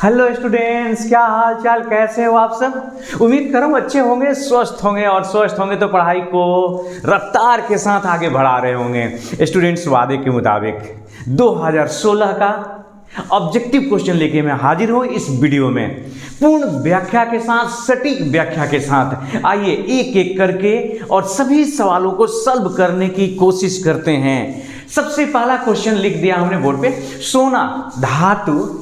Hello students, क्या हाल चाल, कैसे हो आप सब। उम्मीद कर रहा हूँ अच्छे होंगे, स्वस्थ होंगे, और स्वस्थ होंगे तो पढ़ाई को रफ्तार के साथ आगे बढ़ा रहे होंगे। स्टूडेंट्स, वादे के मुताबिक 2016 का ऑब्जेक्टिव क्वेश्चन लेके मैं हाजिर हूँ इस वीडियो में, पूर्ण व्याख्या के साथ, सटीक व्याख्या के साथ। आइए एक एक करके और सभी सवालों को सॉल्व करने की कोशिश करते हैं। सबसे पहला क्वेश्चन लिख दिया हमने बोर्ड पे, सोना धातु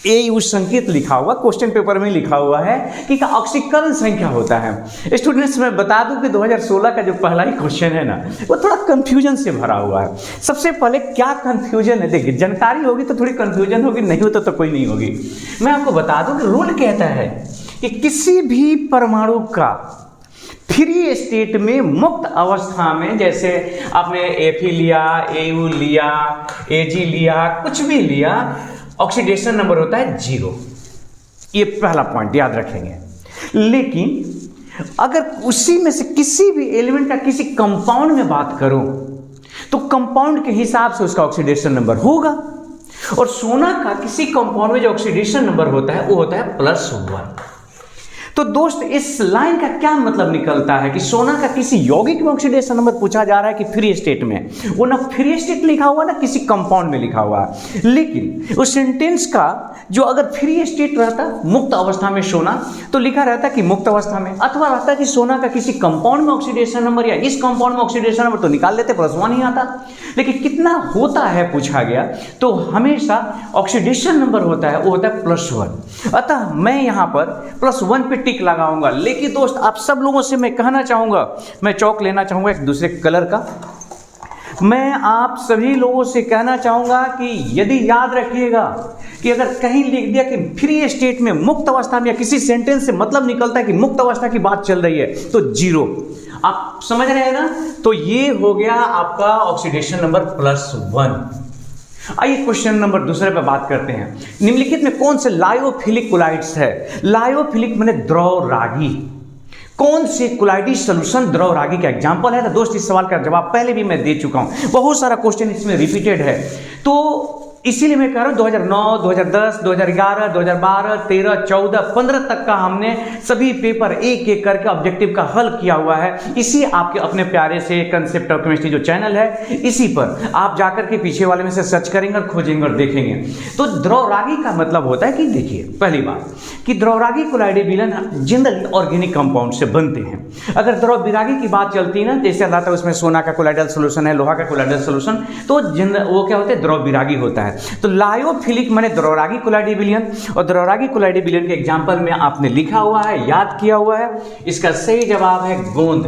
AU संकेत लिखा हुआ, क्वेश्चन पेपर में लिखा हुआ है कि का ऑक्सीकरण संख्या होता है। स्टूडेंट्स, मैं बता दूं कि 2016 का जो पहला ही क्वेश्चन है ना, वो थोड़ा कंफ्यूजन से भरा हुआ है। सबसे पहले क्या कंफ्यूजन है, देखिए जानकारी होगी तो थोड़ी कंफ्यूजन होगी, नहीं होता तो कोई नहीं होगी। मैं आपको बता दूं कि रूल कहता है कि किसी भी परमाणु का फ्री स्टेट में, मुक्त अवस्था में, जैसे आपने Fe लिया, AU लिया, Ag लिया, कुछ भी लिया, ऑक्सीडेशन नंबर होता है 0। ये पहला पॉइंट याद रखेंगे। लेकिन अगर उसी में से किसी भी एलिमेंट का किसी कंपाउंड में बात करूं तो कंपाउंड के हिसाब से उसका ऑक्सीडेशन नंबर होगा, और सोना का किसी कंपाउंड में जो ऑक्सीडेशन नंबर होता है वो होता है +1। तो दोस्त, इस लाइन का क्या मतलब निकलता है कि सोना का किसी यौगिक में ऑक्सीडेशन नंबर पूछा जा रहा है कि फ्री स्टेट में, वो ना फ्री स्टेट लिखा हुआ ना किसी कंपाउंड में लिखा हुआ है। लेकिन उस सेंटेंस का जो अगर फ्री स्टेट रहता, मुक्त अवस्था में सोना, तो लिखा रहता कि मुक्त अवस्था में, अथवा रहता कि सोना का किसी कंपाउंड में ऑक्सीडेशन नंबर या इस कंपाउंड में ऑक्सीडेशन नंबर, तो निकाल लेते +1 ही आता। लेकिन कितना होता है पूछा गया, तो हमेशा ऑक्सीडेशन नंबर होता है वो होता है +1। अतः मैं यहाँ पर +1 पे टिक लगाऊंगा। लेकिन दोस्त, आप सब लोगों से मैं कहना चाहूंगा, मैं चौक लेना चाहूंगा एक दूसरे कलर का। मैं आप सभी लोगों से कहना चाहूंगा कि यदि याद रखिएगा कि अगर कहीं लिख दिया कि फ्री स्टेट में, मुक्त अवस्था में, या किसी सेंटेंस से मतलब निकलता है कि मुक्त अवस्था की बात चल रही है, तो 0। आप समझ रहे हैं ना। तो ये हो गया आपका ऑक्सीडेशन नंबर +1। आइए क्वेश्चन नंबर दूसरे पे बात करते हैं। निम्नलिखित में कौन से लायोफिलिक कोलाइड्स है। लायोफिलिक माने द्रवरागी। कौन से कोलाइडी सॉल्यूशन द्रवरागी का एग्जांपल है। तो दोस्त, इस सवाल का जवाब पहले भी मैं दे चुका हूं, बहुत सारा क्वेश्चन इसमें रिपीटेड है, तो इसीलिए मैं कह रहा हूं 2009, 2010, 2011, 2012, 13, 14, 15 तक का हमने सभी पेपर एक एक करके ऑब्जेक्टिव का हल किया हुआ है। इसी आपके अपने प्यारे से कंसेप्ट ऑफ केमिस्ट्री जो चैनल है, इसी पर आप जाकर के पीछे वाले में से सर्च करेंगे और खोजेंगे और देखेंगे। तो द्रवरागी का मतलब होता है कि देखिए, पहली बात कि द्रवरागी कोलाइडी विलयन जनरली ऑर्गेनिक कंपाउंड से बनते हैं। अगर द्रव विरागी की बात चलती है ना, जैसे आता है उसमें सोना का कोलाइडल सोल्यूशन है, लोहा का कोलाइडल सोल्यूशन, तो वो क्या होते हैं, द्रव विरागी होता है। तो लायोफिलिक माने द्रवरागी कोलाइडी विलयन, और द्रवरागी कोलाइडी विलयन के एग्जांपल में आपने लिखा हुआ है, याद किया हुआ है। इसका सही जवाब है गोंद।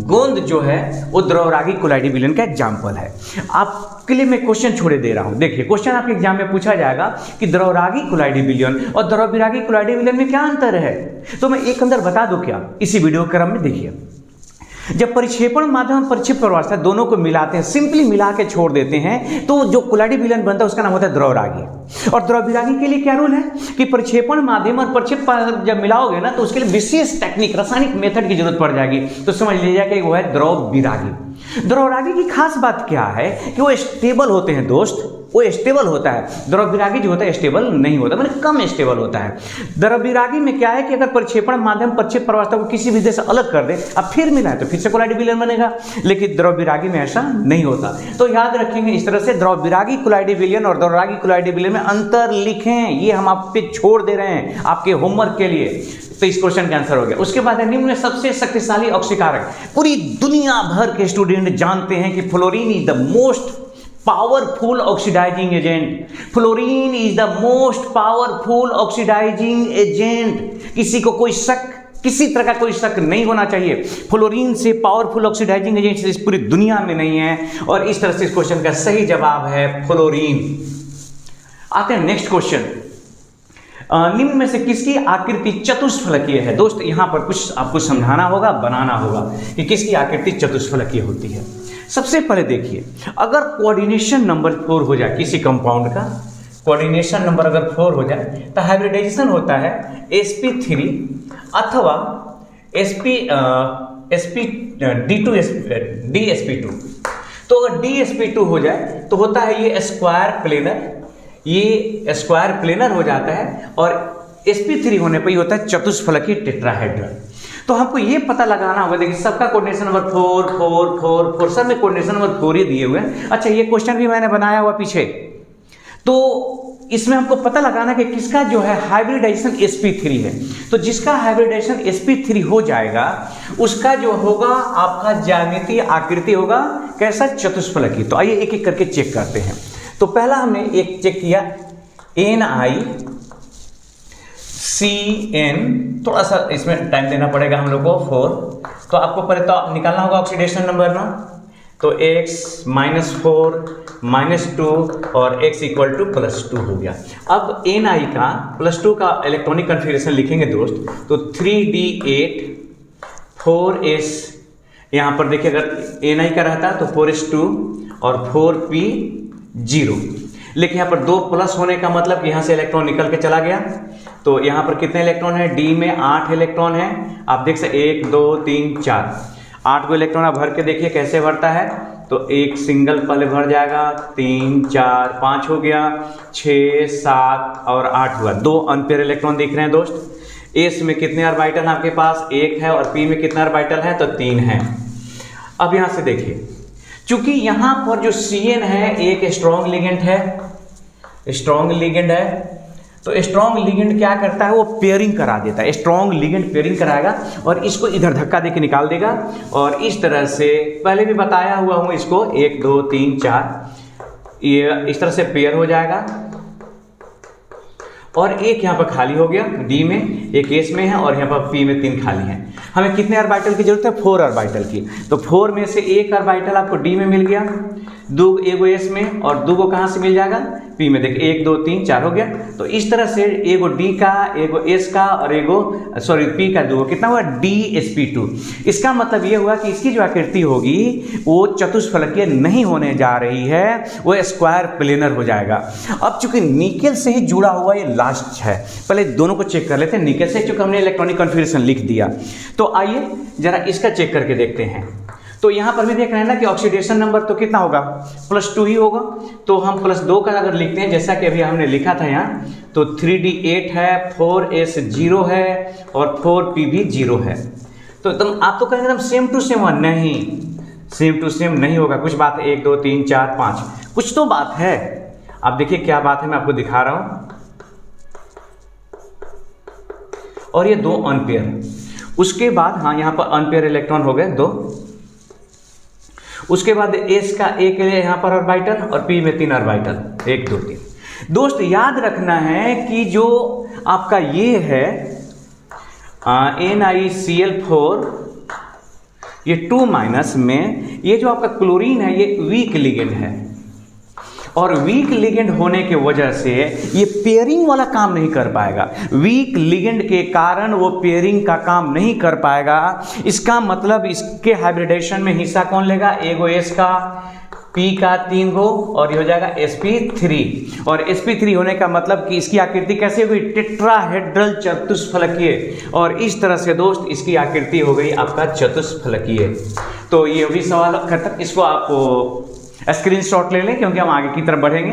गोंद जो है वो द्रवरागी कोलाइडी विलयन का एग्जांपल है। आपके लिए मैं क्वेश्चन छोड़े दे रहा हूं। देखिए, क्वेश्चन आपके एग्जाम में पूछा जाएगा कि द्रवरागी कोलाइडी विलयन और द्रवविरागी कोलाइडी विलयन में क्या अंतर है। तो मैं एक अंदर बता दूं क्या, इसी वीडियो क्रम में देखिए। जब परिक्षेपण माध्यम और परिक्षेप प्रवास्था दोनों को मिलाते हैं, सिंपली मिला के छोड़ देते हैं, तो जो कोलाइडी विलयन बनता है उसका नाम होता है द्रवरागी। और द्रवविरागी के लिए क्या रूल है कि परिक्षेपण माध्यम और परिक्षेप जब मिलाओगे ना, तो उसके लिए विशेष टेक्निक, रासायनिक मेथड की जरूरत पड़ जाएगी। तो समझ लीजिए कि वो है द्रवविरागी। द्रवरागी की खास बात क्या है कि वो स्टेबल होते हैं दोस्त, वो स्टेबल होता है। द्रवविरागी जो होता है स्टेबल नहीं होता, मतलब कम स्टेबल होता है। द्रवविरागी में क्या है कि अगर परिक्षेपण माध्यम परिक्षेप प्रवास्था को किसी विधि से अलग कर दे, अब फिर मिला है तो फिर से कोलाइडी विलयन बनेगा। लेकिन द्रवविरागी में ऐसा नहीं होता। तो याद रखेंगे इस तरह से, द्रवविरागी कोलाइडी विलयन और द्रवरागी कोलाइडी विलयन में अंतर लिखें। ये हम आप पे छोड़ दे रहे हैं आपके होमवर्क के लिए। तो इस क्वेश्चन का आंसर हो गया। उसके बाद निम्न में सबसे शक्तिशाली ऑक्सीकारक, पूरी दुनिया भर के स्टूडेंट जानते हैं कि fluorine is the most powerful oxidising agent. Fluorine is the most powerful oxidising agent. किसी को कोई शक, किसी तरह का कोई शक नहीं होना चाहिए, फ्लोरीन से पावरफुल ऑक्सीडाइजिंग एजेंट इस पूरी दुनिया में नहीं है। और इस तरह से इस क्वेश्चन का सही जवाब है फ्लोरीन। आते हैं नेक्स्ट क्वेश्चन। निम्न में से किसकी आकृति चतुष्फलकीय है। दोस्त, यहां पर कुछ आपको समझाना होगा, बनाना होगा कि किसकी आकृति चतुष्फलकीय होती है। सबसे पहले देखिए, अगर कोऑर्डिनेशन नंबर 4 हो जाए किसी कंपाउंड का, कोऑर्डिनेशन नंबर अगर 4 हो जाए तो हाइब्रिडाइजेशन होता है sp3 अथवा dsp2। तो अगर dsp2 हो जाए तो होता है ये स्क्वायर प्लेनर ये स्क्वायर प्लेनर हो जाता है और sp3 होने पर ही होता है चतुष्फलकीय टेट्राहेड्रल। तो हमको ये पता लगाना होगा, देखिए सबका कोऑर्डिनेशन नंबर 4 4 4 4, सब में कोऑर्डिनेशन नंबर 4 ही दिए हुए हैं। अच्छा, ये क्वेश्चन भी मैंने बनाया हुआ पीछे, तो इसमें हमको पता लगाना कि किसका जो है हाइब्रिडाइजेशन sp3 है। तो जिसका हाइब्रिडाइजेशन sp3 हो जाएगा उसका जो होगा आपका ज्यामितीय आकृति होगा कैसा, चतुष्फलकीय। तो आइए एक एक करके चेक करते हैं। तो पहला हमने एक चेक किया NiCN, थोड़ा सा इसमें टाइम देना पड़ेगा हम लोग को 4, तो आपको पहले तो निकालना होगा ऑक्सीडेशन नंबर ना, तो x -4 -2 और x = +2 हो गया। अब Ni का +2 का इलेक्ट्रॉनिक कन्फिगरेशन लिखेंगे दोस्त, तो 3d8 4s, यहाँ पर देखिए अगर Ni का रहता तो 4s2 और 4p0, लेकिन यहाँ पर 2 प्लस होने का मतलब कि यहाँ से इलेक्ट्रॉन निकल के चला गया। तो यहाँ पर कितने इलेक्ट्रॉन है, D में 8 इलेक्ट्रॉन है। आप देख सकते 1 2 3 4, 8 को इलेक्ट्रॉन आप भर के देखिए कैसे भरता है। तो एक सिंगल पहले भर जाएगा, 3 4 5 हो गया, 6 7 और 8 हुआ। 2 अनपेयर इलेक्ट्रॉन दिख रहे हैं दोस्त। एस में कितने ऑर्बिटल आपके पास, 1 है, और पी में कितना ऑर्बिटल है, तो 3 है। अब यहाँ से देखिए, चूंकि यहाँ पर जो Cn है एक स्ट्रॉन्ग लिगेंड है, स्ट्रॉन्ग लिगेंड है, तो स्ट्रॉन्ग लिगेंड क्या करता है, वो पेयरिंग करा देता है। स्ट्रॉन्ग लिगेंड पेयरिंग कराएगा और इसको इधर धक्का देके निकाल देगा, और इस तरह से पहले भी बताया हुआ हूँ इसको, 1 2 3 4, ये इस तरह से पेयर हो जाएगा। और एक यहाँ पर खाली हो गया डी में, एक एस में है, और यहाँ पर पी में 3 खाली हैं। हमें कितने ऑर्बिटल की जरूरत है, 4 ऑर्बिटल की। तो 4 में से एक ऑर्बिटल आपको डी में मिल गया, एगो एस में, और 2 को कहाँ से मिल जाएगा, पी में। देखिए 1 2 3 4 हो गया। तो इस तरह से एगो डी का, एगो एस का, और पी का 2 कितना हुआ, DsP2। इसका मतलब ये हुआ कि इसकी जो आकृति होगी वो चतुष्फलकीय नहीं होने जा रही है, वो स्क्वायर प्लेनर हो जाएगा। अब चूंकि निकेल से ही जुड़ा हुआ ये लास्ट है, पहले दोनों को चेक कर लेते हैं। निकेल से चूंकि हमने इलेक्ट्रॉनिक कॉन्फ़िगरेशन लिख दिया, तो आइए जरा इसका चेक करके देखते हैं। तो यहाँ पर भी देख रहे हैं ना कि ऑक्सीडेशन नंबर तो कितना होगा, +2 ही होगा। तो हम +2 का अगर लिखते हैं, जैसा कि अभी हमने लिखा था यहाँ, तो 3d8 है, 4s 0 है, और 4p भी 0 है। तो एकदम आप तो कहेंगे एकदम सेम टू सेम हुआ, नहीं, सेम टू सेम नहीं होगा। कुछ बात है, 1 2 3 4 5, कुछ तो बात है। आप देखिए क्या बात है, मैं आपको दिखा रहा हूँ। और ये 2 अनपेयर, उसके बाद हाँ यहाँ पर अनपेयर इलेक्ट्रॉन हो गए 2, उसके बाद एस का एक यहाँ पर ऑर्बिटल, और पी में 3 ऑर्बिटल, 1 2 3। दोस्त याद रखना है कि जो आपका ये है NiCl4, ये 2- में, ये जो आपका क्लोरीन है ये वीक लिगेंड है, और वीक लिगेंड होने के वजह से ये पेयरिंग वाला काम नहीं कर पाएगा। वीक लिगेंड के कारण वो पेयरिंग का काम नहीं कर पाएगा। इसका मतलब इसके हाइब्रिडेशन में हिस्सा कौन लेगा, एगो एस का, पी का 3 गो, और ये हो जाएगा sp3। और sp3 होने का मतलब कि इसकी आकृति कैसे हुई, टेट्राहेड्रल चतुष्फलकीय। और इस तरह से दोस्त इसकी आकृति हो गई आपका चतुष्फलकीय। तो ये भी सवाल खत्म, इसको आप स्क्रीनशॉट ले लें क्योंकि हम आगे की तरफ बढ़ेंगे।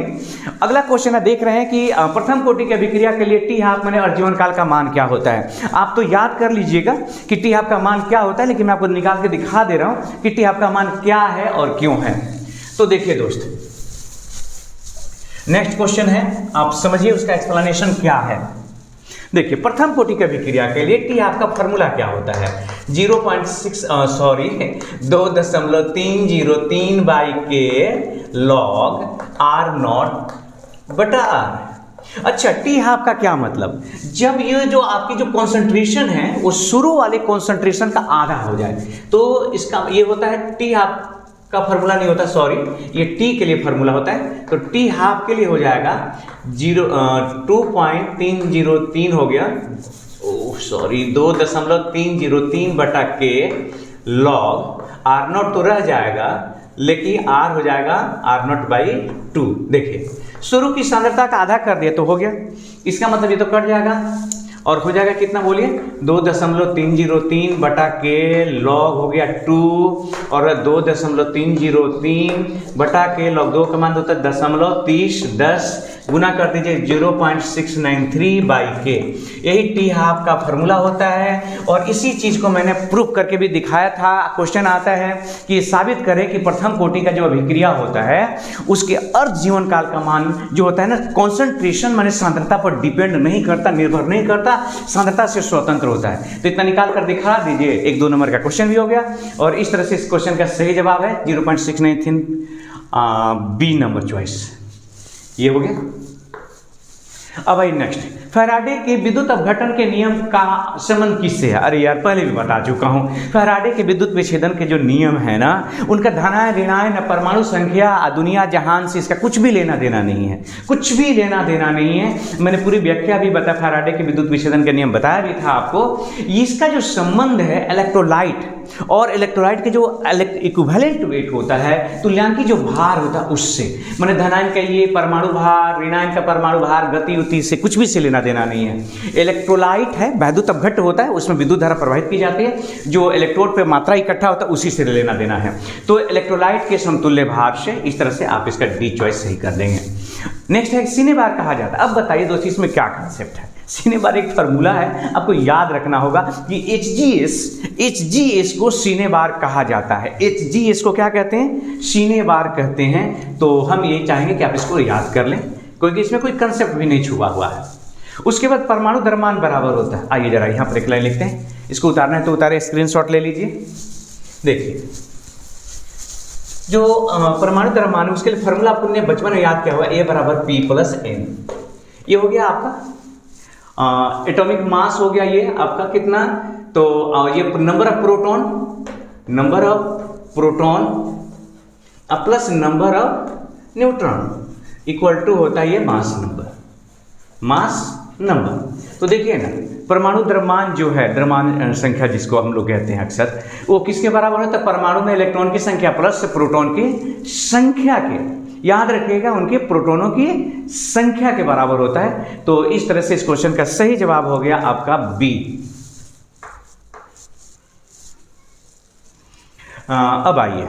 अगला क्वेश्चन है, देख रहे हैं कि प्रथम कोटि की अभिक्रिया के लिए T-हाफ में और जीवन काल का मान क्या होता है। आप तो याद कर लीजिएगा कि T-हाफ का मान क्या होता है, लेकिन मैं आपको निकाल के दिखा दे रहा हूं कि T-हाफ का मान क्या है और क्यों है। तो देखिए दोस्त, नेक्स्ट क्वेश्चन है, आप समझिए उसका एक्सप्लेनेशन क्या है। देखिए प्रथम कोटि की अभिक्रिया के लिए T-हाफ का फॉर्मूला क्या होता है, 2.303/K log R0/R। अच्छा, T-हाफ का क्या मतलब, जब ये जो आपकी जो कॉन्सेंट्रेशन है वो शुरू वाले कॉन्सेंट्रेशन का आधा हो जाए, तो इसका ये होता है T-हाफ का फॉर्मूला नहीं होता, सॉरी, ये T के लिए फॉर्मूला होता है। तो T-हाफ के लिए हो जाएगा 2.303 हो गया, सॉरी 2.303/K log R0 तो रह जाएगा, लेकिन R हो जाएगा R0/2। देखिए शुरू की सांद्रता का आधा कर दिया तो हो गया, इसका मतलब ये तो कट जाएगा और हो जाएगा कितना बोलिए, 2.303/K log हो गया 2, और 2.303/K log 2 का मान होता है 0.30, 10 गुना कर दीजिए 0.693 बाई के, यही टी हाफ का फॉर्मूला होता है। और इसी चीज़ को मैंने प्रूफ करके भी दिखाया था। क्वेश्चन आता है कि साबित करें कि प्रथम कोटि का जो अभिक्रिया होता है उसके अर्ध जीवन काल का मान जो होता है ना, कॉन्सेंट्रेशन माने सांद्रता पर डिपेंड नहीं करता, निर्भर नहीं करता, सांद्रता से स्वतंत्र होता है। तो इतना निकाल कर दिखा दीजिए, 1-2 नंबर का क्वेश्चन भी हो गया। और इस तरह से इस क्वेश्चन का सही जवाब है 0.693 बी नंबर चॉइस, ये हो गया। अब आई नेक्स्ट, फैराडे के विद्युत अपघटन के नियम का संबंध किससे है? अरे यार पहले भी बता चुका हूँ। फैराडे के विद्युत विच्छेदन के जो नियम है ना, उनका धनायन ऋणायन परमाणु संख्या दुनिया जहान से इसका कुछ भी लेना देना नहीं है, कुछ भी लेना देना नहीं है। मैंने पूरी व्याख्या भी बताया, फैराडे के विद्युत विच्छेदन के नियम बताया भी था आपको। इसका जो संबंध है इलेक्ट्रोलाइट और इलेक्ट्रोलाइट के जो इक्विवेलेंट वेट होता है, तुल्यांकी जो भार होता है उससे, मैंने धनायन का ये परमाणु भार, ऋणायन का परमाणु भार, गति उति से कुछ भी से लेना देना नहीं है। इलेक्ट्रोलाइट है, वैद्युत अपघट्ट होता है, उसमें विद्युत धारा प्रवाहित की जाती है, जो इलेक्ट्रोड पे मात्रा इकट्ठा होता है उसी से लेना देना है। तो इलेक्ट्रोलाइट के समतुल्य भार से, इस तरह से आप इसका डी चॉइस सही कर देंगे। नेक्स्ट है सिनेबार कहा जाता है। अब बताइए दोस्तों इसमें क्या कॉन्सेप्ट है। सिनेबार एक फार्मूला है, आपको याद रखना होगा कि HGS को सिनेबार कहा जाता है। HGS को क्या कहते हैं? सिनेबार कहते हैं। तो हम ये चाहेंगे कि आप इसको याद कर लें, क्योंकि इसमें कोई कंसेप्ट भी नहीं छुपा हुआ है। उसके बाद परमाणु द्रव्यमान बराबर होता है। आइए जरा यहाँ पर एक लाइन लिखते हैं, इसको उतारना है तो उतारे, स्क्रीनशॉट ले लीजिए। देखिए जो परमाणु द्रव्यमान, उसके लिए फार्मूला आपको ने बचपन में याद किया हुआ, A = P+N। ये हो गया आपका एटॉमिक मास हो गया ये आपका कितना, तो ये number of proton plus number of neutron equal to होता है ये मास नंबर। तो देखिए ना, परमाणु द्रव्यमान जो है, द्रव्यमान संख्या जिसको हम लोग कहते हैं अक्सर, वो किसके बराबर होता है? परमाणु में इलेक्ट्रॉन की संख्या प्लस प्रोटॉन की संख्या के, याद रखिएगा, उनके प्रोटॉनों की संख्या के बराबर होता है। तो इस तरह से इस क्वेश्चन का सही जवाब हो गया आपका बी। अब आइए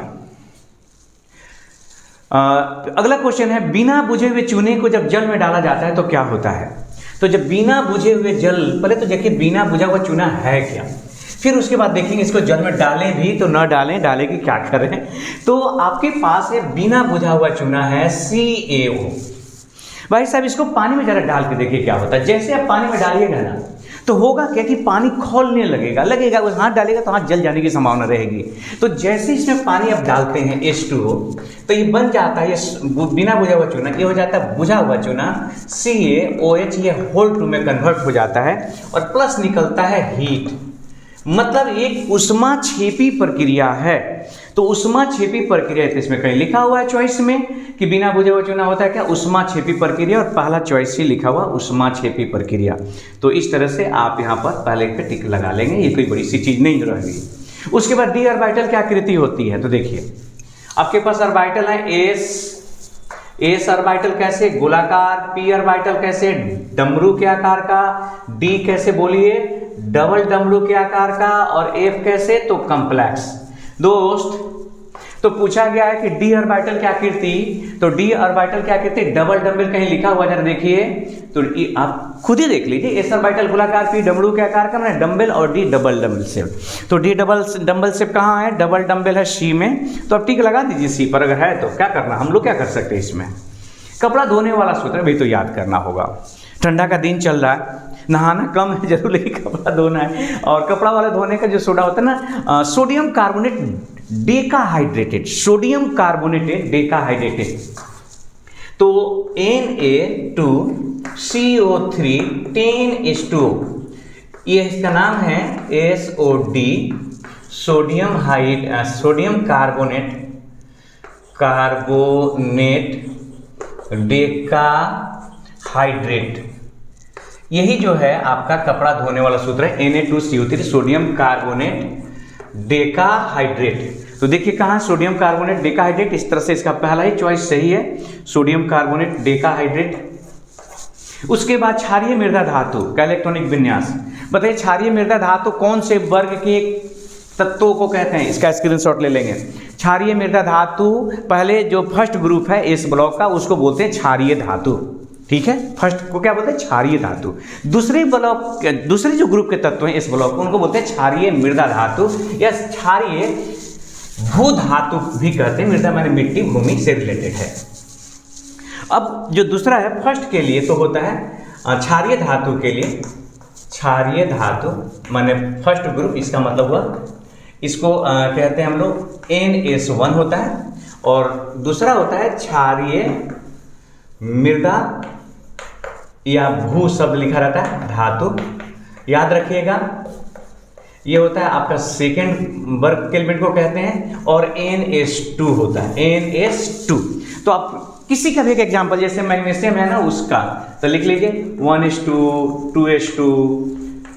अगला क्वेश्चन है, बिना बुझे हुए चूने को जब जल में डाला जाता है तो क्या होता है? तो जब बिना बुझे हुए जल, पहले तो देखिए बिना बुझा हुआ चूना है क्या, फिर उसके बाद देखेंगे इसको जल में डालें भी तो न डालें कि क्या करें। तो आपके पास है बिना बुझा हुआ चूना है CaO। भाई साहब इसको पानी में जरा डाल के देखिए क्या होता है। जैसे आप पानी में डालिएगा ना तो होगा क्या कि पानी खौलने लगेगा, उस हाथ डालेगा तो हाथ जल जाने की संभावना रहेगी। तो जैसे इसमें पानी आप डालते हैं H2O, तो ये बन जाता है, ये बिना बुझा हुआ चूना ये हो जाता है बुझा हुआ चूना CaOH, ये होल 2 में कन्वर्ट हो जाता है और प्लस निकलता है हीट। मतलब एक उष्माक्षेपी प्रक्रिया है। तो उष्माक्षेपी प्रक्रिया, तो इसमें कहीं लिखा हुआ है चॉइस में कि बिना बुझे हुए चूना होता है क्या? उष्माक्षेपी प्रक्रिया, और पहला चॉइस ही लिखा हुआ उष्माक्षेपी प्रक्रिया। तो इस तरह से आप यहाँ पर पहले पे टिक लगा लेंगे, ये कोई बड़ी सी चीज़ नहीं रहेगी। उसके बाद डी ऑर्बिटल क्या आकृति होती है? तो देखिए आपके पास ऑर्बिटल है एस ऑर्बिटल कैसे? गोलाकार। पी ऑर्बिटल कैसे? डमरू के आकार का। डी कैसे बोलिए? डबल डमरू के आकार का। और एफ कैसे? तो कॉम्प्लेक्स। दोस्त तो पूछा गया है कि डी ऑर्बिटल क्या आकृति, तो डी ऑर्बिटल क्या आकृति? डबल डम्बल कहीं लिखा हुआ जरा देखिए, तो आप खुद ही देख लीजिए। एस ऑर्बिटल गोलाकार, पी डमरू के आकार का, मैंने डम्बल, और डी डबल डम्बल शेप। तो डी डबल डम्बल शेप कहाँ है? डबल डम्बल है सी में। तो अब टिक लगा दीजिए सी पर, अगर है तो क्या करना, हम लोग क्या कर सकते हैं इसमें? कपड़ा धोने वाला सूत्र भी तो याद करना होगा। ठंडा का दिन चल रहा है, नहाना कम है जरूर, लेकिन कपड़ा धोना है। और कपड़ा वाला धोने का जो सोडा होता है ना, सोडियम कार्बोनेट डेकाहाइड्रेटेड, सोडियम कार्बोनेटेड डेकाहाइड्रेटेड। तो Na2CO3 10H2O, ये इसका नाम है SOD, सोडियम कार्बोनेट डेकाहाइड्रेट। यही जो है आपका कपड़ा धोने वाला सूत्र है, Na2CO3 सोडियम कार्बोनेट डेकाहाइड्रेट। तो देखिए कहाँ सोडियम कार्बोनेट डेकाहाइड्रेट, इस तरह से इसका पहला ही चॉइस सही है, सोडियम कार्बोनेट डेकाहाइड्रेट। उसके बाद क्षारीय मृदा धातु का इलेक्ट्रॉनिक विन्यास बताइए। क्षारीय मृदा धातु कौन से वर्ग के तत्वों को कहते हैं? इसका स्क्रीनशॉट ले लेंगे। क्षारीय मृदा धातु, पहले जो फर्स्ट ग्रुप है इस ब्लॉक का, उसको बोलते हैं क्षारीय धातु। ठीक है, फर्स्ट को क्या बोलते हैं, क्षारीय धातु। दूसरे ब्लॉक, दूसरे जो ग्रुप के तत्व हैं इस ब्लॉक को, उनको बोलते हैं क्षारीय मृदा धातु या क्षारीय भू धातु भी कहते हैं। मृदा माने मिट्टी, भूमि से रिलेटेड है। अब जो दूसरा है फर्स्ट के लिए तो होता है क्षारीय धातु के लिए, क्षारीय धातु माने फर्स्ट ग्रुप, इसका मतलब हुआ इसको कहते हैं हम लोग NS1 होता है, और दूसरा होता है क्षारीय मृदा या भू शब्द लिखा रहता है धातु, याद रखिएगा। ये होता है आपका सेकेंड वर्ग के एलिमेंट को कहते हैं, और NS2 होता है, NS2। तो आप किसी का भी एक एग्जाम्पल, जैसे मैग्नीशियम है ना उसका, तो लिख लीजिए 1S2, 2S2,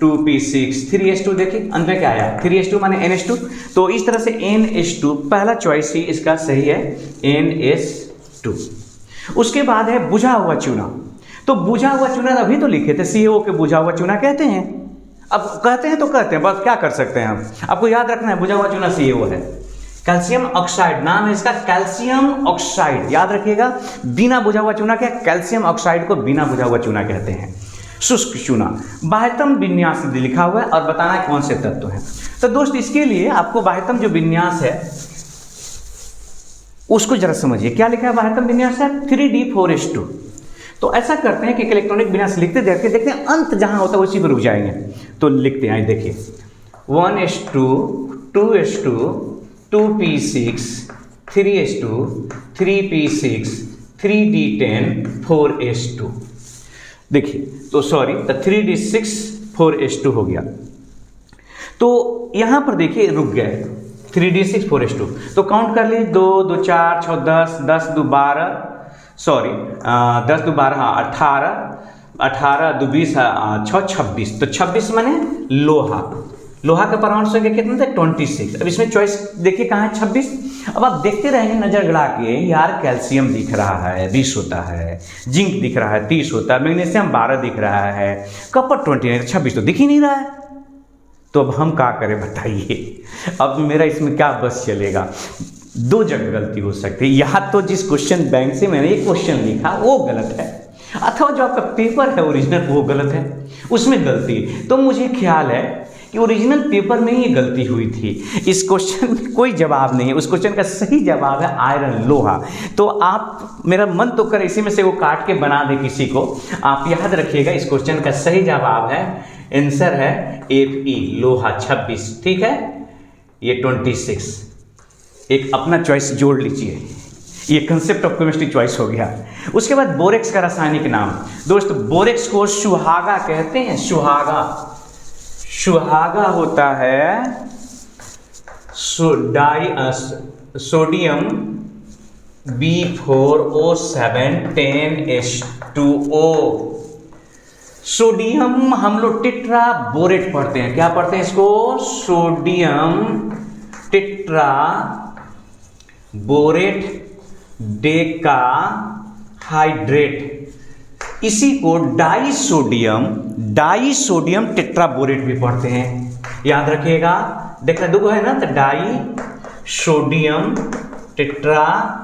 2P6, 3S2। देखिए अंत में क्या आया, 3S2 माने NS2। तो इस तरह से NS2 पहला चॉइस ही इसका सही है, NS2। उसके बाद है बुझा हुआ चूना। तो बुझा हुआ चूना अभी तो लिखे थे, CO के बुझा हुआ चूना कहते हैं। अब कहते हैं तो कहते हैं, बस क्या कर सकते हैं हम, आपको याद रखना है बुझा हुआ चूना CO है। कैल्शियम ऑक्साइड नाम है इसका, कैल्शियम ऑक्साइड, याद रखिएगा। बिना बुझा हुआ चूना क्या, कैल्शियम ऑक्साइड को बिना बुझा हुआ चूना कहते हैं। शुष्क चूना, बाह्यतम विन्यास लिखा हुआ है और बताना है कौन से तत्व हैं। तो दोस्त इसके लिए आपको बाह्यतम जो विन्यास है उसको जरा समझिए, क्या लिखा है बाह्यतम विन्यास है 3D4S2। तो ऐसा करते हैं कि इलेक्ट्रॉनिक विन्यास लिखते देखते हैं अंत जहां होता है उसी पर रुक जाएंगे। तो लिखते हैं, देखिए 1S2, 2S2, 2P6, 3S2, 3P6, 3D10, 4S2। देखिए तो सॉरी, तो 3D6, 4S2 हो गया। तो यहां पर देखिए रुक गए 3D6, 4S2। तो काउंट कर लीजिए, 2 2 4 6 10, 10 2 12, सॉरी 10 2 12, हाँ 18, 18 2 20, 6 26। तो 26 माने लोहा। लोहा का परमाणु संख्या कितना था, 26। अब इसमें चॉइस देखिए कहाँ है, 26। अब आप देखते रहेंगे नजर गड़ा के, यार कैल्शियम दिख रहा है 20 होता है, जिंक दिख रहा है 30 होता है, मैग्नीशियम 12 दिख रहा है, कपर 29, 26 तो दिख ही नहीं रहा है। तो अब हम क्या करें बताइए, अब मेरा इसमें क्या बस चलेगा। दो जगह गलती हो सकती है, या तो जिस क्वेश्चन बैंक से मैंने ये क्वेश्चन लिखा वो गलत है, अथवा जो आपका पेपर है ओरिजिनल वो गलत है, उसमें गलती। तो मुझे ख्याल है कि ओरिजिनल पेपर में ही गलती हुई थी। इस क्वेश्चन में कोई जवाब नहीं है, उस क्वेश्चन का सही जवाब है आयरन, लोहा। तो आप, मेरा मन तो कर इसी में से वो काट के बना दे किसी को। आप याद रखिएगा इस क्वेश्चन का सही जवाब है, आंसर है FE लोहा 26, ठीक है, ये 26। एक अपना चॉइस जोड़ लीजिए, ये कंसेप्ट ऑफ केमिस्ट्री चॉइस हो गया। उसके बाद बोरेक्स का रासायनिक नाम, दोस्त बोरेक्स को सुहागा कहते हैं, सुहागा। सुहागा होता है सोडियम B4O7 10H2O। सोडियम हम लोग टेट्रा बोरेट पढ़ते हैं, क्या पढ़ते हैं इसको, sodium tetra borate Deka hydrate. इसी को डाइसोडियम टेट्राबोरेट भी पढ़ते हैं, याद रखिएगा। देखना दो है ना, तो डाइसोडियम टेट्राबोरेट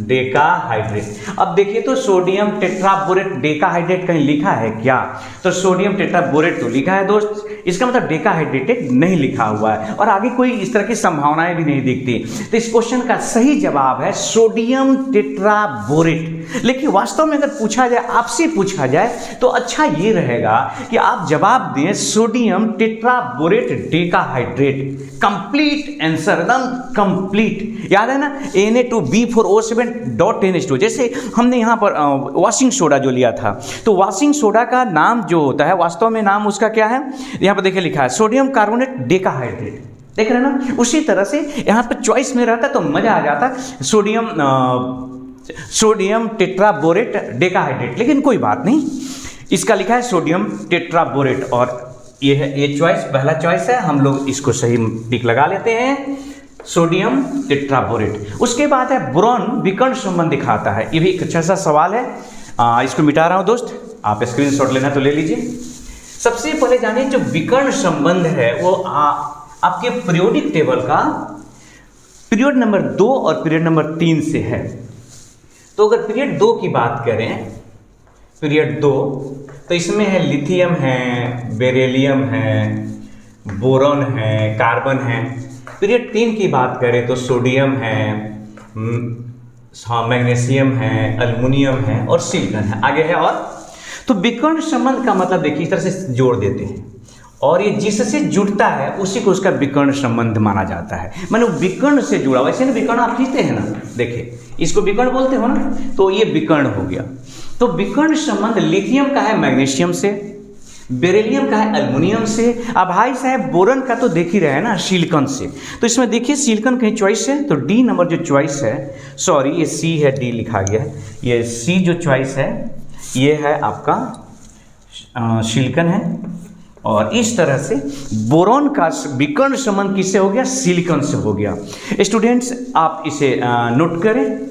डेकाहाइड्रेट। अब देखिए तो सोडियम टेट्राबोरेट डेकाहाइड्रेट कहीं लिखा है क्या, तो सोडियम टेट्राबोरेट तो लिखा है दोस्त, इसका मतलब डेकाहाइड्रेटेड नहीं लिखा हुआ है, और आगे कोई इस तरह की संभावनाएं भी नहीं दिखती। तो इस क्वेश्चन का सही जवाब है सोडियम टेट्राबोरेट। लेकिन वास्तव में अगर पूछा जाए, आपसे पूछा जाए, तो अच्छा ये रहेगा कि आप जवाब दें sodium tetraborate decahydrate. Complete answer, एकदम कंप्लीट। याद है ना, Na2B4O7.10H2। जैसे हमने यहाँ पर वॉशिंग सोडा जो लिया था, तो वॉशिंग सोडा का नाम जो होता है वास्तव में नाम उसका क्या है, यहाँ पर देखिए लिखा है सोडियम कार्बोनेट डेकाहाइड्रेट, देख रहे हैं ना। उसी तरह से यहाँ पर चॉइस में रहता तो मजा आ जाता, सोडियम टेट्राबोरेट डेकाहाइड्रेट, लेकिन कोई बात नहीं, इसका लिखा है सोडियम टेट्राबोरेट, और ये है, ये चॉइस पहला चॉइस है, हम लोग इसको सही टिक लगा लेते हैं, सोडियम टेट्राबोरेट। उसके बाद है बोरॉन विकर्ण संबंध दिखाता है, ये भी एक अच्छा सा सवाल है, इसको मिटा रहा हूं दोस्त, आप स्क्रीनशॉट लेना तो ले लीजिए। सबसे पहले जानिए जो विकर्ण संबंध है वो आपके पीरियोडिक टेबल का पीरियड नंबर 2 और पीरियड नंबर 3 से है। तो अगर पीरियड 2 की बात करें, पीरियड 2, तो इसमें है लिथियम है, बेरिलियम है, बोरॉन है, कार्बन है। पीरियड 3 की बात करें तो सोडियम है, मैग्नीशियम है, एल्युमिनियम है और सिलिकॉन है। आगे है और तो विकर्ण संबंध का मतलब देखिए इस तरह से जोड़ देते हैं, और ये जिससे जुड़ता है उसी को उसका विकर्ण संबंध माना जाता है। माने विकर्ण से जुड़ा, वैसे ना विकर्ण आप खींचते हैं ना, देखिए इसको विकर्ण बोलते हो ना, तो ये विकर्ण हो गया। तो विकर्ण संबंध लिथियम का है मैग्नीशियम से, बेरिलियम का है एल्युमिनियम से। अब भाई साहब बोरन का तो देख ही रहे हैं ना, सिलिकॉन से। तो इसमें देखिए सिलिकॉन कहीं चॉइस है, तो डी नंबर जो चॉइस है, सॉरी ये सी है, डी लिखा गया है, ये सी जो चॉइस है ये है आपका सिलिकॉन है। और इस तरह से बोरॉन का विकर्ण संबंध किससे हो गया? सिलिकॉन से हो गया। स्टूडेंट्स आप इसे नोट करें।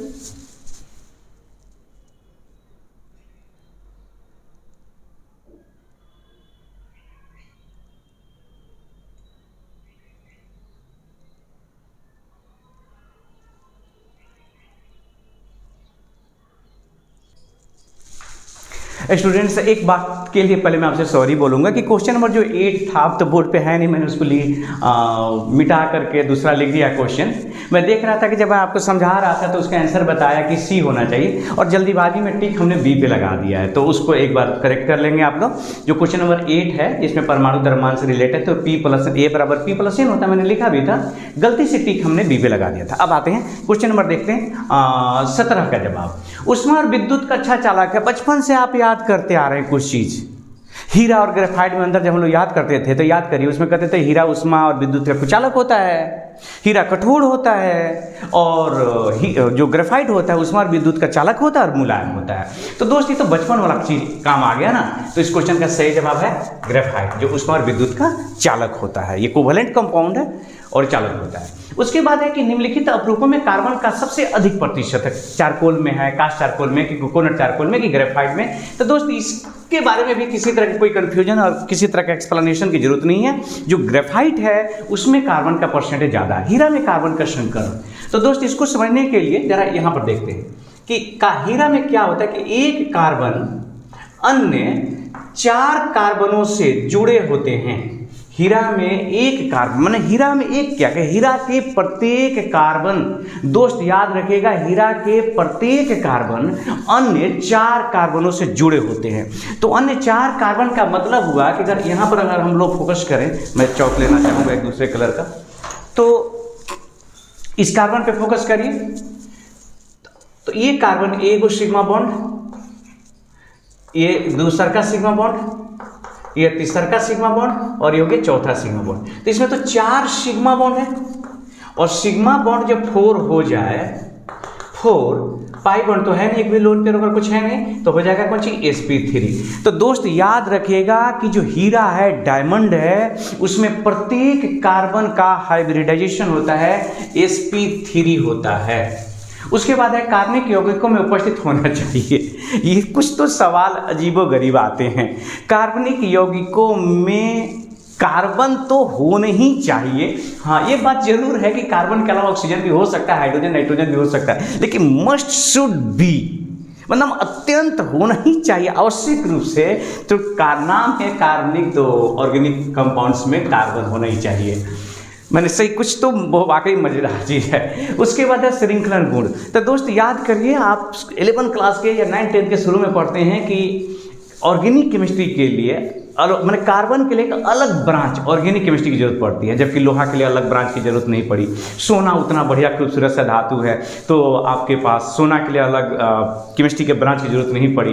स्टूडेंट्स एक बात के लिए पहले मैं आपसे सॉरी बोलूँगा कि क्वेश्चन नंबर जो 8 था, अब तो बोर्ड पे है नहीं, मैंने उसको मिटा करके दूसरा लिख दिया क्वेश्चन। मैं देख रहा था कि जब मैं आपको समझा रहा था तो उसका आंसर बताया कि सी होना चाहिए, और जल्दीबाजी में टिक हमने बी पे लगा दिया है, तो उसको एक बार करेक्ट कर लेंगे आप लोग। जो क्वेश्चन नंबर 8 है जिसमें परमाणु द्रव्यमान से रिलेटेड, तो P + A = P + N होता है, मैंने लिखा भी था, गलती से टिक हमने बी पे लगा दिया था। अब आते हैं क्वेश्चन नंबर, देखते हैं 17 का जवाब। ऊष्मा और विद्युत का अच्छा चालक है। बचपन से आप याद करते आ रहे हैं कुछ चीज़, हीरा और ग्रेफाइट में अंदर जब हम लोग याद करते थे तो याद करिए, उसमें कहते थे हीरा ऊष्मा और विद्युत का कुचालक होता है, हीरा कठोर होता है, और जो ग्रेफाइट होता है ऊष्मा और विद्युत का चालक होता है और मुलायम होता है। तो दोस्त ये तो बचपन वाला चीज काम आ गया ना, तो इस क्वेश्चन का सही जवाब है ग्रेफाइट, जो ऊष्मा और विद्युत का चालक होता है। ये कोवलेंट कंपाउंड है और चालक होता है। उसके बाद है कि निम्नलिखित अपरूपों में कार्बन का सबसे अधिक प्रतिशत है। चारकोल में है, कास्ट चारकोल में, कि कोकोनट चारकोल में, कि ग्रेफाइट में। तो दोस्त इसके बारे में भी किसी तरह की कोई कंफ्यूजन और किसी तरह का एक्सप्लेनेशन की जरूरत नहीं है। जो ग्रेफाइट है उसमें कार्बन का परसेंटेज ज़्यादा है, हीरा में कार्बन का संकरण। तो दोस्त इसको समझने के लिए जरा यहाँ पर देखते हैं कि हीरा में क्या होता है कि एक कार्बन अन्य 4 कार्बनों से जुड़े होते हैं। हीरा में एक कार्बन, माने हीरा में एक क्या है, हीरा के प्रत्येक कार्बन, दोस्त याद रखिएगा, हीरा के प्रत्येक कार्बन अन्य 4 कार्बनों से जुड़े होते हैं। तो अन्य 4 कार्बन का मतलब हुआ कि अगर यहाँ पर अगर हम लोग फोकस करें, मैं चौक लेना चाहूँगा एक दूसरे कलर का, तो इस कार्बन पे फोकस करिए। तो ये कार्बन एगो सिग्मा बॉन्ड, ये दूसरा का सिग्मा बॉन्ड, ये तीसरा का सिग्मा बॉन्ड, और ये हो गया चौथा सिग्मा बॉन्ड। तो इसमें तो 4 सिग्मा बॉन्ड है, और सिग्मा बॉन्ड जब 4 हो जाए, 4 पाई बॉन्ड तो है नहीं, एक भी लोन पेयर अगर कुछ है नहीं, तो हो जाएगा कौन सी sp3। तो दोस्त याद रखिएगा कि जो हीरा है, डायमंड है, उसमें प्रत्येक कार्बन का हाइब्रिडाइजेशन होता है, sp3 होता है। उसके बाद है कार्बनिक यौगिकों में उपस्थित होना चाहिए। ये कुछ तो सवाल अजीबोगरीब आते हैं। कार्बनिक यौगिकों में कार्बन तो होना ही चाहिए। हाँ, ये बात जरूर है कि कार्बन के अलावा ऑक्सीजन भी हो सकता है, हाइड्रोजन नाइट्रोजन भी हो सकता है, लेकिन मस्ट शुड बी, मतलब अत्यंत होना ही चाहिए आवश्यक रूप से। तो नाम है कार्बनिक, तो ऑर्गेनिक कंपाउंड्स में कार्बन होना ही चाहिए। मैंने सही, कुछ तो वाकई मजेदार चीज़ है। उसके बाद है श्रृंखलन गुण। तो दोस्त याद करिए, आप 11 क्लास के या 9-10 के शुरू में पढ़ते हैं कि ऑर्गेनिक केमिस्ट्री के लिए मैंने कार्बन के लिए एक अलग ब्रांच ऑर्गेनिक केमिस्ट्री की जरूरत पड़ती है, जबकि लोहा के लिए अलग ब्रांच की जरूरत नहीं पड़ी। सोना उतना बढ़िया खूबसूरत सा धातु है, तो आपके पास सोना के लिए अलग केमिस्ट्री के ब्रांच की जरूरत नहीं पड़ी।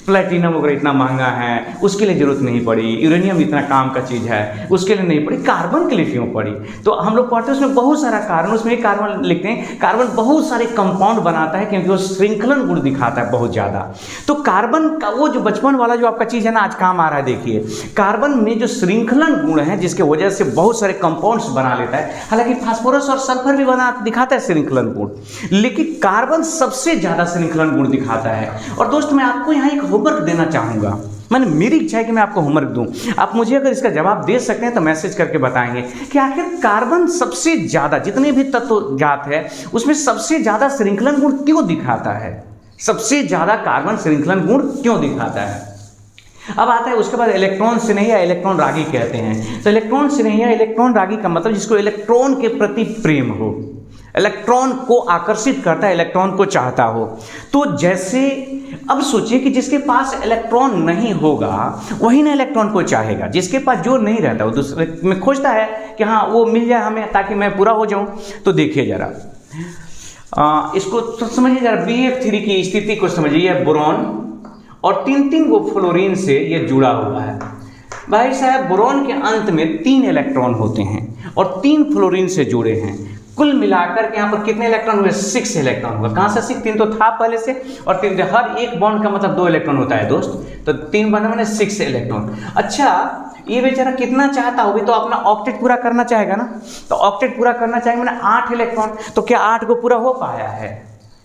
प्लेटिनम वगैरह इतना महंगा है, उसके लिए जरूरत नहीं पड़ी। यूरेनियम इतना काम का चीज़ है, उसके लिए नहीं पड़ी। कार्बन के लिए क्यों पड़ी? तो हम लोग पढ़ते हैं उसमें बहुत सारा कार्बन, उसमें एक कार्बन लिखते हैं, कार्बन बहुत सारे कंपाउंड बनाता है क्योंकि वो श्रृंखलन गुण दिखाता है बहुत ज़्यादा। तो कार्बन का वो जो बचपन वाला जो आपका चीज़ है ना, आज काम आ रहा है। देखिए कार्बन में जो श्रृंखलन गुण है, जिसके वजह से बहुत सारे कंपाउंड्स बना लेता है। हालांकि फास्फोरस और सल्फर भी दिखाता है श्रृंखलन गुण, लेकिन कार्बन सबसे ज्यादा श्रृंखलन गुण दिखाता है। और दोस्त मैं आपको यहाँ एक होमवर्क देना चाहूंगा मैंने मेरी इच्छा है कि मैं आपको होमवर्क दूं, आप मुझे अगर इसका जवाब दे सकते हैं तो मैसेज करके बताएंगे कि आखिर कार्बन सबसे ज़्यादा, जितने भी तत्व ज्ञात है उसमें सबसे ज़्यादा श्रृंखलन गुण क्यों दिखाता है, सबसे ज़्यादा कार्बन श्रृंखलन गुण क्यों दिखाता है। अब आता है उसके बाद इलेक्ट्रॉन स्नेही या इलेक्ट्रॉन रागी कहते हैं। तो इलेक्ट्रॉन स्नेही या इलेक्ट्रॉन रागी का मतलब जिसको इलेक्ट्रॉन के प्रति प्रेम हो, इलेक्ट्रॉन को आकर्षित करता है, इलेक्ट्रॉन को चाहता हो। तो जैसे अब सोचिए कि जिसके पास इलेक्ट्रॉन नहीं होगा वही ना इलेक्ट्रॉन को चाहेगा, जिसके पास जो नहीं रहता वो दूसरे में खोजता है कि हाँ वो मिल जाए हमें ताकि मैं पूरा हो जाऊं। तो देखिए जरा इसको तो समझिए जरा, BF3 की स्थिति को समझिए, बोरॉन और 3 वो फ्लोरीन से ये जुड़ा हुआ है। भाई साहब बोरॉन के अंत में 3 इलेक्ट्रॉन होते हैं और 3 फ्लोरीन से जुड़े हैं। कुल मिलाकर के यहाँ पर कितने इलेक्ट्रॉन हुए, 6 इलेक्ट्रॉन हुआ। कहाँ से 6, 3 तो था पहले से और 3 हर एक बॉन्ड का मतलब 2 इलेक्ट्रॉन होता है दोस्त, तो 3 बना मैंने 6 इलेक्ट्रॉन। अच्छा ये बेचारा कितना चाहता होगी, तो अपना ऑक्टेट पूरा करना चाहेगा ना, तो ऑक्टेट पूरा करना चाहेंगे मैंने 8 इलेक्ट्रॉन, तो क्या 8 को पूरा हो पाया है,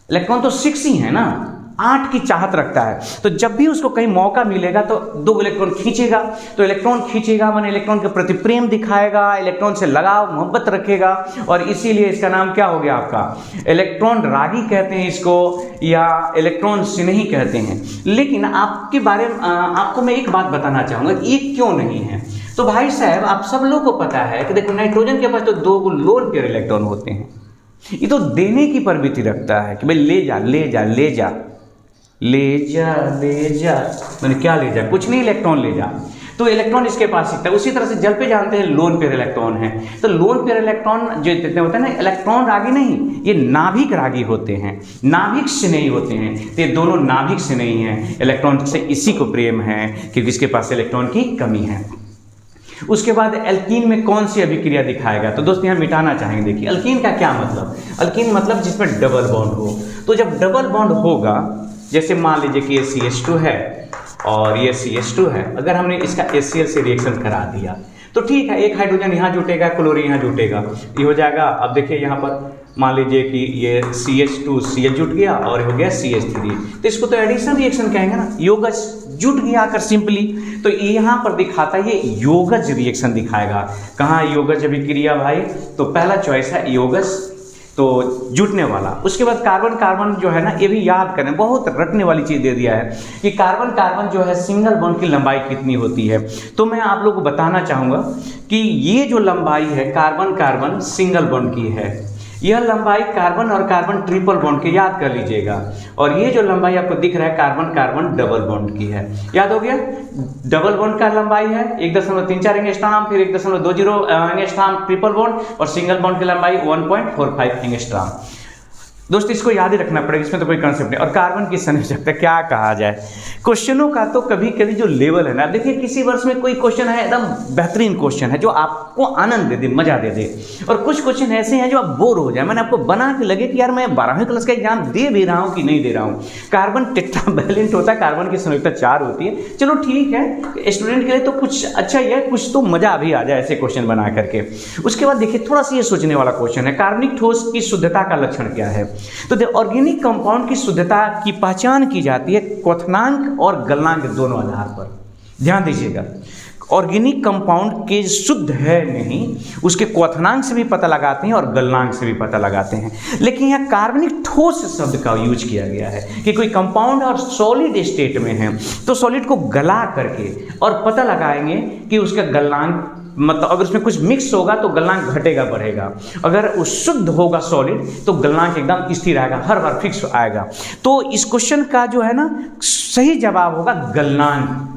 इलेक्ट्रॉन तो 6 ही है ना, 8 की चाहत रखता है। तो जब भी उसको कहीं मौका मिलेगा तो 2 इलेक्ट्रॉन खींचेगा, तो इलेक्ट्रॉन खींचेगा माने इलेक्ट्रॉन के प्रति प्रेम दिखाएगा, इलेक्ट्रॉन से लगाव मोहब्बत रखेगा, और इसीलिए इसका नाम क्या हो गया आपका, इलेक्ट्रॉन रागी कहते हैं इसको, या इलेक्ट्रॉन स्नेही कहते हैं। लेकिन आपके बारे में आपको मैं एक बात बताना चाहूँगा कि ये क्यों नहीं है। तो भाई साहब आप सब लोग को पता है कि देखो नाइट्रोजन के पास तो 2 लोन पेयर इलेक्ट्रॉन होते हैं, ये तो देने की प्रवृत्ति रखता है कि भाई ले जा ले जा ले जा ले जा ले जा, मैंने क्या ले जा, कुछ नहीं, इलेक्ट्रॉन ले जा। तो इलेक्ट्रॉन इसके पास सीखता है। उसी तरह से जल पे जानते हैं लोन पेयर इलेक्ट्रॉन है, तो लोन पेयर इलेक्ट्रॉन जो जितने होते हैं ना, इलेक्ट्रॉन रागी नहीं, ये नाभिक रागी होते हैं, नाभिक स्नेही होते हैं। तो ये दोनों नाभिक स्नेही हैं, इलेक्ट्रॉन से इसी को प्रेम है क्योंकि इसके पास इलेक्ट्रॉन की कमी है। उसके बाद एल्कीन में कौन सी अभिक्रिया दिखाएगा, तो दोस्त यहाँ मिटाना चाहेंगे। देखिए अल्कीन का क्या मतलब, अल्कीन मतलब जिसमें डबल बॉन्ड हो। तो जब डबल बॉन्ड होगा, जैसे मान लीजिए कि ये CH2 है और ये CH2 है, अगर हमने इसका HCl से रिएक्शन करा दिया तो ठीक है, एक हाइड्रोजन यहाँ जुटेगा, क्लोरीन यहाँ जुटेगा, ये हो जाएगा। अब देखिए यहाँ पर मान लीजिए कि ये CH2Cl जुट गया और हो गया CH3, तो इसको तो एडिशन रिएक्शन कहेंगे ना, योगज जुट गया आकर सिंपली। तो यहाँ पर दिखाता है ये योगज रिएक्शन दिखाएगा। कहाँ योगज अभिक्रिया भाई, तो पहला चॉइस है योगज, तो जुटने वाला। उसके बाद कार्बन कार्बन जो है ना, ये भी याद करें, बहुत रटने वाली चीज़ दे दिया है कि कार्बन कार्बन जो है सिंगल बॉन्ड की लंबाई कितनी होती है। तो मैं आप लोगों को बताना चाहूँगा कि ये जो लंबाई है कार्बन कार्बन सिंगल बॉन्ड की है, यह लंबाई कार्बन और कार्बन ट्रिपल बॉन्ड की याद कर लीजिएगा, और ये जो लंबाई आपको दिख रहा है कार्बन कार्बन डबल बॉन्ड की है। याद हो गया, डबल बॉन्ड का लंबाई है 1.34 एंगस्ट्रॉम, फिर 1.20 एंगस्ट्रॉम ट्रिपल बॉन्ड, और सिंगल बॉन्ड की लंबाई 1.45 एंगस्ट्रॉम। दोस्तों इसको याद ही रखना पड़ेगा, इसमें तो कोई कंसेप्ट नहीं। और कार्बन की संयोजकता क्या कहा जाए, क्वेश्चनों का तो कभी कभी जो लेवल है ना, देखिए किसी वर्ष में कोई क्वेश्चन है एकदम बेहतरीन क्वेश्चन है जो आपको आनंद दे दे, मजा दे दे, और कुछ क्वेश्चन ऐसे हैं जो आप बोर हो जाए। मैंने आपको बना के लगे कि यार मैं 12वीं क्लास का एग्जाम दे भी रहा हूँ कि नहीं दे रहा हूँ। कार्बन टेट्रावैलेंट होता है, कार्बन की संयोजकता 4 होती है। चलो ठीक है, स्टूडेंट के लिए तो कुछ अच्छा ही है, कुछ तो मजा भी आ जाए ऐसे क्वेश्चन बना करके। उसके बाद देखिए थोड़ा सा ये सोचने वाला क्वेश्चन है, कार्बनिक ठोस की शुद्धता का लक्षण क्या है। तो ऑर्गेनिक कंपाउंड की शुद्धता की पहचान की जाती है क्वथनांक और गलनांक दोनों आधार पर। ध्यान दीजिएगा, ऑर्गेनिक कंपाउंड के शुद्ध है नहीं, उसके क्वथनांक से भी पता लगाते हैं और गलनांक से भी पता लगाते हैं। लेकिन यहाँ कार्बनिक ठोस शब्द का यूज किया गया है कि कोई कंपाउंड और सॉलिड स्टेट में है तो सॉलिड को गला करके और पता लगाएंगे कि उसका गलनांक, मतलब अगर उसमें कुछ मिक्स होगा तो गलनांक घटेगा बढ़ेगा, अगर वो शुद्ध होगा सॉलिड तो गलनांक एकदम स्थिर आएगा, हर बार फिक्स आएगा। तो इस क्वेश्चन का जो है ना सही जवाब होगा गलनांक।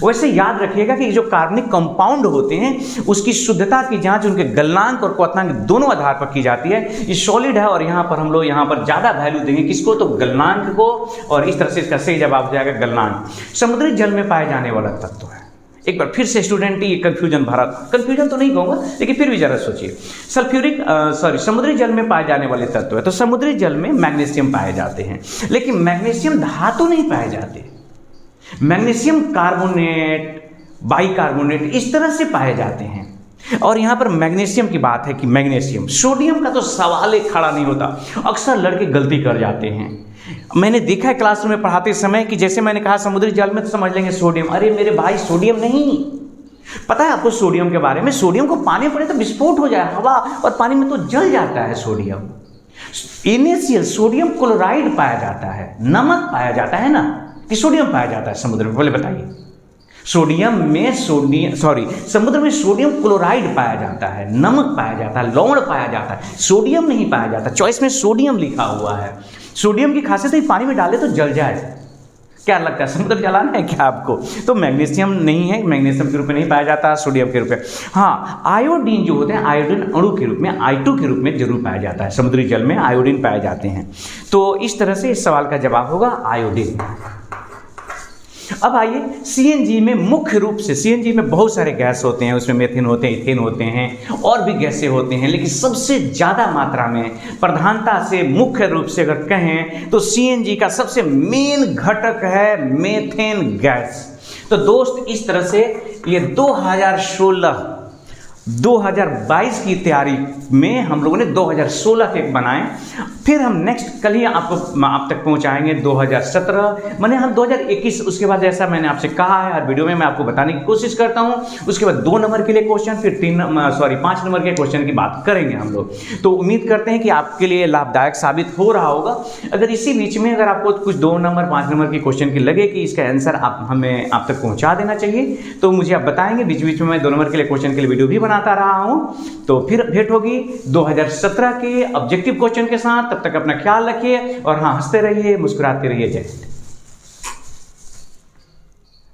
वैसे याद रखिएगा कि जो कार्बनिक कंपाउंड होते हैं उसकी शुद्धता की जांच उनके गलनांक और क्वथनांक दोनों आधार पर की जाती है। ये सॉलिड है और यहाँ पर हम लोग यहाँ पर ज़्यादा वैल्यू देंगे किसको, तो गलनांक को, और इस तरह से इसका सही जवाब हो जाएगा गलनांक। समुद्री जल में पाए जाने वाला तत्व है। एक बार फिर से स्टूडेंट ये कंफ्यूजन भरा, कंफ्यूजन तो नहीं कहूँगा लेकिन फिर भी ज़रा सोचिए। समुद्री जल में पाए जाने वाले तत्व है, तो समुद्री जल में मैग्नीशियम पाए जाते हैं, लेकिन मैग्नीशियम धातु नहीं पाए जाते। मैग्नीशियम कार्बोनेट, बाइकार्बोनेट इस तरह से पाए जाते हैं। और यहाँ पर मैग्नीशियम की बात है कि मैग्नीशियम, सोडियम का तो सवाल ही खड़ा नहीं होता। अक्सर लड़के गलती कर जाते हैं मैंने देखा है क्लासरूम में पढ़ाते समय कि जैसे मैंने कहा समुद्री जल में तो समझ लेंगे सोडियम, अरे मेरे भाई सोडियम नहीं। पता है आपको सोडियम के बारे में? सोडियम को पानी में पड़े तो विस्फोट हो जाए, हवा और पानी में तो जल जाता है सोडियम। NaCl सोडियम क्लोराइड पाया जाता है, नमक पाया जाता है ना, कि सोडियम पाया जाता है समुद्र में? बोले बताइए। समुद्र में सोडियम क्लोराइड पाया जाता है, नमक पाया जाता है, लवण पाया जाता है, सोडियम नहीं पाया जाता। चॉइस में सोडियम लिखा हुआ है। सोडियम की खासियत है पानी में डाले तो जल जाए। क्या लगता है समुद्र जलाना है क्या आपको? तो मैग्नीशियम नहीं है, मैग्नीशियम के रूप में नहीं पाया जाता, सोडियम के रूप में। हाँ, आयोडीन जो होते हैं आयोडीन अणु के रूप में, I2 के रूप में जरूर पाया जाता है। समुद्री जल में आयोडीन पाए जाते हैं। तो इस तरह से इस सवाल का जवाब होगा आयोडीन। अब आइए CNG में मुख्य रूप से, CNG में बहुत सारे गैस होते हैं, उसमें मेथेन होते हैं, इथेन होते हैं और भी गैसें होते हैं, लेकिन सबसे ज़्यादा मात्रा में प्रधानता से मुख्य रूप से अगर कहें तो CNG का सबसे मेन घटक है मेथेन गैस। तो दोस्त इस तरह से ये 2022 की तैयारी में हम लोगों ने 2016 के बनाए, फिर हम नेक्स्ट कल ही आपको आप तक पहुंचाएंगे 2017, माने हम 2021। उसके बाद जैसा मैंने आपसे कहा है हर वीडियो में मैं आपको बताने की कोशिश करता हूं, उसके बाद 2 नंबर के लिए क्वेश्चन, फिर 5 नंबर के क्वेश्चन की बात करेंगे हम लोग। तो उम्मीद करते हैं कि आपके लिए लाभदायक साबित हो रहा होगा। अगर इसी बीच में अगर आपको कुछ 2 नंबर 5 नंबर के क्वेश्चन की लगे कि इसका आंसर आप तक पहुँचा देना चाहिए, तो मुझे आप बताएंगे। बीच बीच में मैं 2 नंबर के लिए क्वेश्चन के लिए वीडियो भी बनाता रहा हूँ। तो फिर भेंट होगी 2017 के ऑब्जेक्टिव क्वेश्चन के साथ। तब तक अपना ख्याल रखिए और हाँ, हंसते रहिए, मुस्कुराते रहिए। जय हिंद।